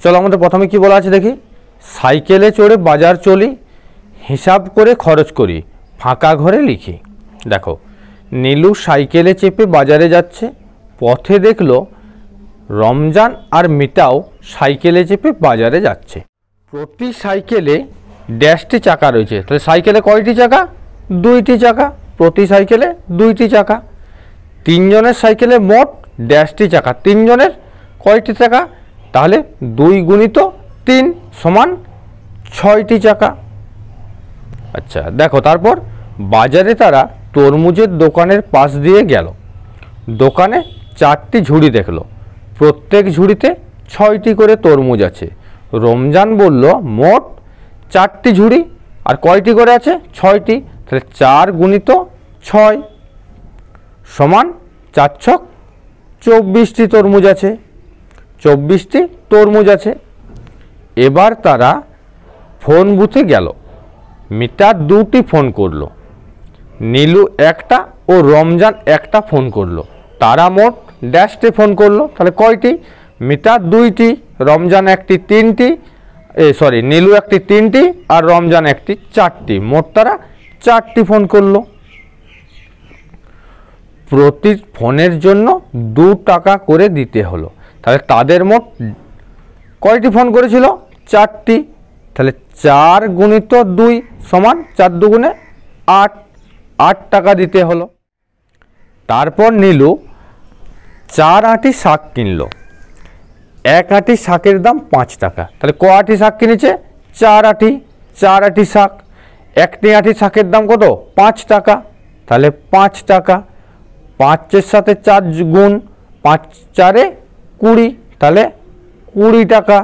চলো আমাদের প্রথমে কি বলা আছে দেখি। সাইকেলে চড়ে বাজার চলি, হিসাব করে খরচ করি, ফাঁকা ঘরে লিখি। দেখো, নীলু সাইকেলে চেপে বাজারে যাচ্ছে, পথে দেখলো রমজান আর মিতাও সাইকেলে চেপে বাজারে যাচ্ছে। প্রতি সাইকেলে ড্যাশটি চাকা রয়েছে, তাহলে সাইকেলে কয়টি চাকা? দুইটি চাকা। প্রতি সাইকেলে দুইটি চাকা। তিনজনের সাইকেলে মোট ড্যাশটি চাকা, তিনজনের কয়টি চাকা? তাহলে 2 গুণিত 3 সমান 6টি চাকা। আচ্ছা দেখো, তারপর বাজারে তারা তরমুজের দোকানের পাশ দিয়ে গেল। দোকানে 4টি ঝুড়ি দেখলো, প্রত্যেক ঝুড়িতে 6টি করে তরমুজ আছে। রমজান বলল মোট 4টি ঝুড়ি আর কয়টি করে আছে? 6টি। তাহলে 4 গুণিত 6 সমান 4 ছক 24টি তরমুজ আছে, 24টি তরমুজ আছে। এবার তারা ফোন বুথে গেল। মিতা 2টি ফোন করলো, নীলু একটা ও রমজান একটা ফোন করলো। তারা মোট ড্যাশটি ফোন করলো, তাহলে কয়টি? মিতা 2টি, রমজান একটি 3টি, নীলু একটি 3টি আর রমজান একটি 4টি, মোট তারা 4টি ফোন করলো। প্রতি ফোনের জন্য 2 টাকা করে দিতে হলো, তাহলে তাদের মোট কয়টি ফোন করেছিল? 4টি। তাহলে 4 গুণিত 2 সমান 4 দুগুণে 8, 8 টাকা দিতে হলো। তারপর নীলু 4 আঁটি শাক কিনলো। 1 আঁটি শাকের দাম 5 টাকা, তাহলে ক আঁটি শাক কিনেছে? 4 আঁটি, 4 আঁটি শাক। একটি আঁটি শাকের দাম কত? 5 টাকা, তাহলে 5 টাকা। 5-এর সাথে 4 গুণ, 5 4-এ 20, তাহলে 20 টাকা।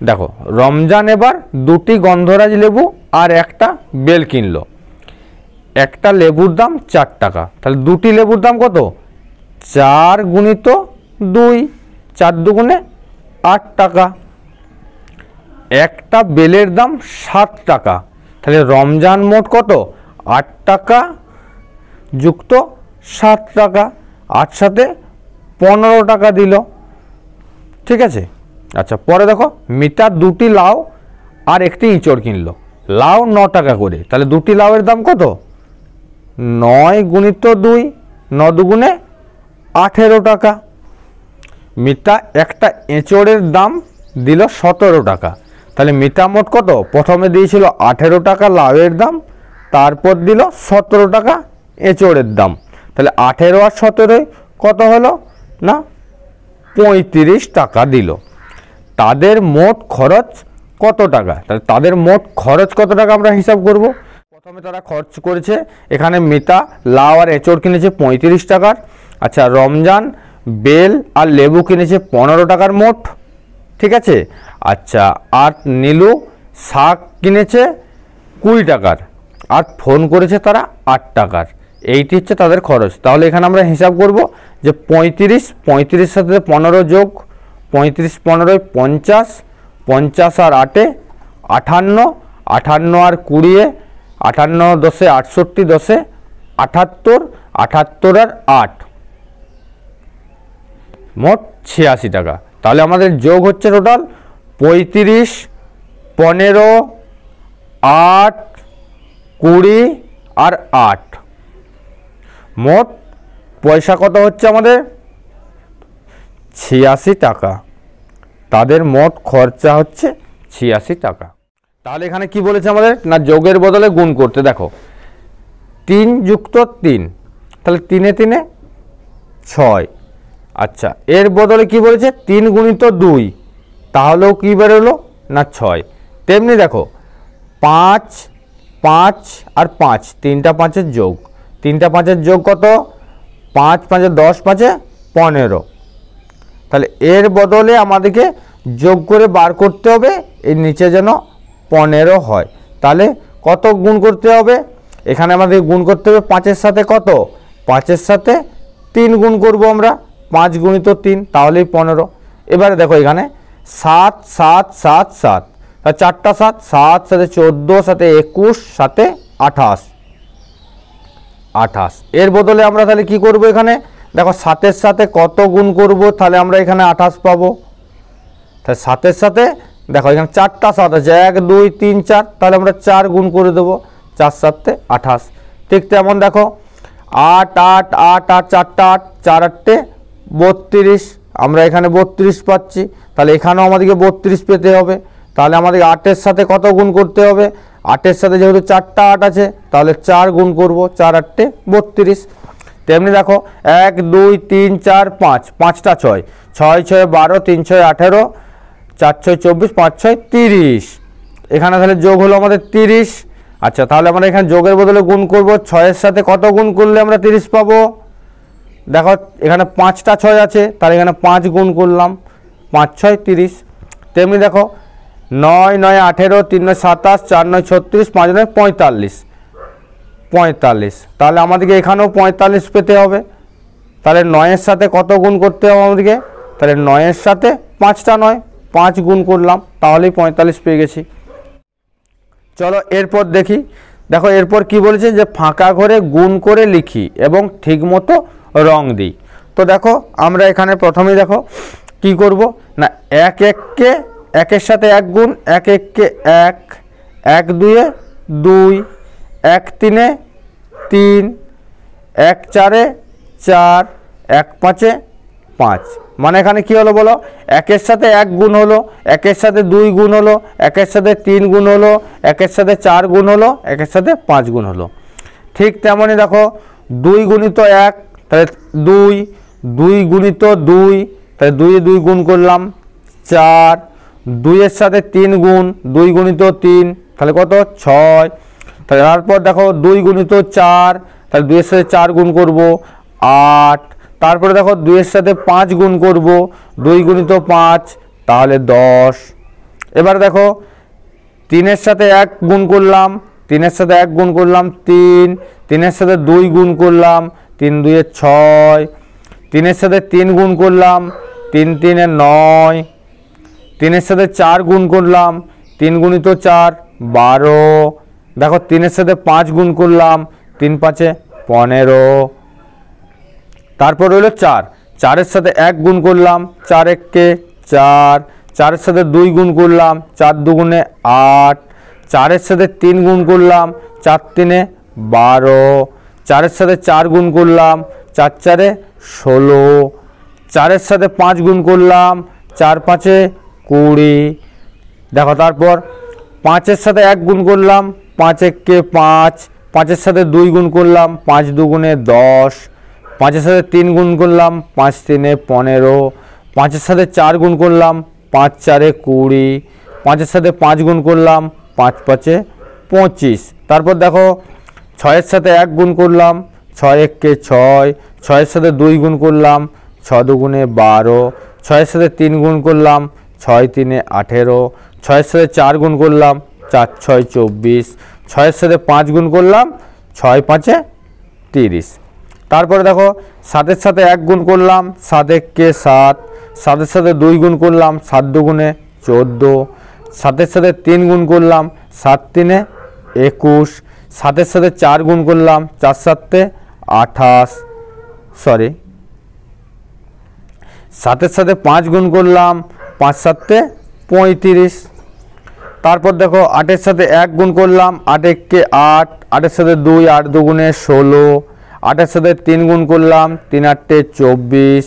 দেখো, রমজান এবার 2টি গন্ধরাজ লেবু আর একটা বেল কিনলো। একটা লেবুর দাম 4 টাকা, তাহলে 2টি লেবুর দাম কত? 4 গুণিত 2, 4 দুগুণে 8 টাকা। একটা বেলের দাম 7 টাকা, তাহলে রমজান মোট কত? 8 টাকা যুক্ত 7 টাকা, 8 সাথে 15 টাকা দিল। ঠিক আছে। আচ্ছা, পরে দেখো, মিতা 2টি লাউ আর একটি ইঁচড় কিনলো। লাউ 9 টাকা করে, তাহলে 2টি লাউয়ের দাম কত? 9 গুণিত 2, 9 দুগুণে 18 টাকা। মিতা একটা এঁচড়ের দাম দিল 17 টাকা, তাহলে মিতা মোট কত? প্রথমে দিয়েছিল 18 টাকা লাউয়ের দাম, তারপর দিল 17 টাকা এঁচড়ের দাম। তাহলে 18 আর 17 কত হলো? না 35 টাকা দিল। তাদের মোট খরচ কত টাকা? তাহলে তাদের মোট খরচ কত টাকা আমরা হিসাব করব। প্রথমে তারা খরচ করেছে, এখানে মিতা লাউ আর এঁচড় কিনেছে 35 টাকার। আচ্ছা, রমজান বেল আর লেবু কিনেছে 15 টাকার মোট। ঠিক আছে। আচ্ছা, আর নীলু শাক কিনেছে 20 টাকার আর ফোন করেছে তারা 8 টাকার। এইটি হচ্ছে তাদের খরচ। তাহলে এখানে আমরা হিসাব করব যে 35 সাথে 15 যোগ 35 15 50, 50 আর 8 58, 58 আর 20, 58 10 68, 10 78, 78 আর 8 মোট 86 টাকা। তাহলে আমাদের যোগ হচ্ছে টোটাল 35, 15, 8, 20 আর 8, মোট পয়সা কত হচ্ছে আমাদের? 86 টাকা। তাদের মোট খরচা হচ্ছে 86 টাকা। তাহলে এখানে কি বলেছে আমাদের? না যোগের বদলে গুণ করতে। দেখো, 3 যুক্ত 3, তাহলে 3 3 6। আচ্ছা, এর বদলে কি বলেছে? 3 গুণিত 2, তাহলেও কি বেরোলো? না 6। তেমনি দেখো, 5 5 আর 5, 3টা 5-এর যোগ, 3টা 5-এর যোগ কত? 5 5 10, 5 15। তাহলে এর বদলে আমাদেরকে যোগ করে বার করতে হবে এর নিচে যেন 15 হয়। তাহলে কত গুণ করতে হবে? এখানে আমাদের গুণ করতে হবে 5-এর সাথে কত? 5-এর সাথে 3 গুণ করব আমরা, 5 গুণিত 3, তাহলেই 15। এবারে দেখো, এখানে 7 7 7 7, তাহলে 4টা 7, 7 সাথে 14, সাথে 21, সাথে 28, 28। এর বদলে আমরা তাহলে কি করব? এখানে দেখো, 7-এর সাথে কত গুণ করব? তাহলে আমরা এখানে 28 পাবো। তাহলে 7-এর সাথে দেখো এখানে 4টা 7 আছে, 1 2 3 4, তাহলে আমরা 4 গুণ করে দেবো, 4 7 28। ঠিক তেমন দেখো 8 8 8 8 4টা 8, 4 8 32, আমরা এখানে 32 পাচ্ছি, তাহলে এখানেও আমাদেরকে 32 পেতে হবে। তাহলে আমাদের 8-এর সাথে কত গুণ করতে হবে, 8-এর সাথে যেহেতু 4টা 8 আছে তাহলে 4 গুণ করব, 4 8 32। তেমনি দেখো 1 2 3 4 5, 5টা 6, 6 6 12, 3 6 18, 4 6 24, 5 6 30, এখানে তাহলে যোগ হলো আমাদের 30। আচ্ছা, তাহলে আমরা এখানে যোগের বদলে গুণ করব, 6-এর সাথে কত গুণ করলে আমরা 30 পাবো, দেখো এখানে 5টা 6 আছে, তাহলে এখানে 5 গুণ করলাম, 5 6 30। তেমনি দেখো 9 9 18, 3 9 27, 4 9 36, 5 9 45, 45, তাহলে আমাদেরকে এখানেও 45 পেতে হবে। তাহলে 9-এর সাথে কত গুণ করতে হবে আমাদেরকে, তাহলে 9-এর সাথে 5টা 9, 5 গুণ করলাম, তাহলেই 45 পেয়ে গেছি। চলো এরপর দেখি, দেখো এরপর কি বলেছে যে ফাঁকা ঘরে গুণ করে লিখি এবং ঠিকমতো রং দিই। তো দেখো আমরা এখানে প্রথমেই দেখো কি করব না, 1 1কে 1-এর সাথে 1 গুণ, 1 1কে 1, 1 2-এ 2, 1 3-এ 3, 1 4-এ 4, 1 5-এ 5, মানে এখানে কি হলো বলো, 1-এর সাথে 1 গুণ হলো, 1-এর সাথে 2 গুণ হলো, 1-এর সাথে 3 গুণ হলো, 1-এর সাথে 4 গুণ হলো, 1-এর সাথে 5 গুণ হলো। ঠিক তেমনই দেখো 2 গুণিত 1, তাহলে 2, 2 গুণিত 2, তাহলে 2 2 গুণ করলাম 4, 2-এর সাথে 3 গুণ, 2 গুণিত 3, তাহলে কত 6, তাহলে তারপর দেখো 2 গুণিত 4, তাহলে 2-এর সাথে 4 গুণ করব 8, তারপরে দেখো 2-এর সাথে 5 গুণ করব, 2 গুণিত 5, তাহলে 10। এবার দেখো 3-এর সাথে 1 গুণ করলাম, 3-এর সাথে 1 গুণ করলাম 3, 3-এর সাথে 2 গুণ করলাম, 3 2 6, 3-এর সাথে 3 গুণ করলাম, 3 3 9, 3-এর সাথে 4 গুণ করলাম, 3 গুণিত 4 12, দেখো 3-এর সাথে 5 গুণ করলাম, 3 5 15, তারপর হলো 4, 4-এর সাথে 1 গুণ করলাম, 4 1কে 4, 4-এর সাথে 2 গুণ করলাম, 4 2 8, 4-এর সাথে 3 গুণ করলাম, 4 3 12, 4-এর সাথে 4 গুণ করলাম, 4 4 16, 4-এর সাথে 5 গুণ করলাম, 4 5 20, দেখো তারপর 5-এর সাথে 1 গুণ করলাম, 5 1কে 5, 5-এর সাথে 2 গুণ করলাম, 5 2 10, 5-এর সাথে 3 গুণ করলাম, 5 3 15, 5-এর সাথে 4 গুণ করলাম, 5 4 20, 5-এর সাথে 5 গুণ করলাম, 5 5 25, তারপর দেখো 6-এর সাথে 1 গুণ করলাম, 6 1কে 6, 6-এর সাথে 2 গুণ করলাম, 6 2 12, 6-এর সাথে 3 গুণ করলাম, 6 3 18, 6-এর সাথে 4 গুণ করলাম, 4 6 24, 6-এর সাথে 5 গুণ করলাম, 6 5 30, তারপরে দেখো 7-এর সাথে 1 গুণ করলাম, 7 1কে 7, 7-এর সাথে 2 গুণ করলাম, 7 2 14, 7-এর সাথে 3 গুণ করলাম, 7 3 21, 7-এর সাথে 4 গুণ করলাম, 4 7 28, সরি 7-এর সাথে 5 গুণ করলাম, 5 7 35, তারপর দেখো 8-এর সাথে 1 গুণ করলাম, 8 1কে 8, 8-এর সাথে 2, 8 2 16, 8-এর সাথে 3 গুণ করলাম, 3 8 24,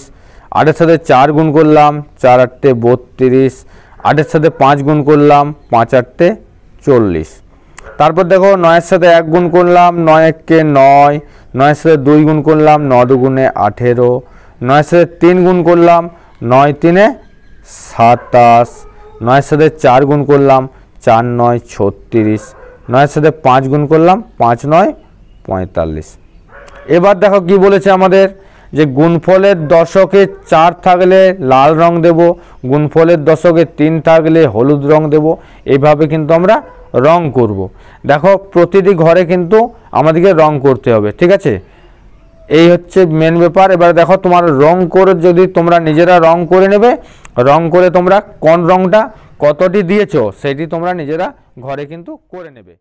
8-এর সাথে 4 গুণ করলাম, 4 8 32, 8-এর সাথে 5 গুণ করলাম, 5 8 40, তারপর দেখো 9-এর সাথে 1 গুণ করলাম, 9 1কে 9, 9-এর সাথে 2 গুণ করলাম, 9 2 18, 9-এর সাথে 3 গুণ করলাম, 9 3 27, 9-এর সাথে 4 গুণ করলাম, 4 9 36, 9-এর সাথে 5 গুণ করলাম, 5 9 45। এবার দেখো কি বলেছে আমাদের যে গুণফলের দশকে 4 থাকলে লাল রং দেব, গুণফলের দশকে 3 থাকলে হলুদ রং দেব, এইভাবে কিন্তু আমরা রং করব। দেখো প্রতিটি ঘরে কিন্তু আমাদেরকে রং করতে হবে, ঠিক আছে, এই হচ্ছে মেন ব্যাপার। এবার দেখো তোমার রং করে যদি তোমরা নিজেরা রং করে নেবে, রং করে তোমরা কোন রংটা কতটি দিয়েছো সেটি তোমরা নিজেরা ঘরে কিন্তু করে নেবে।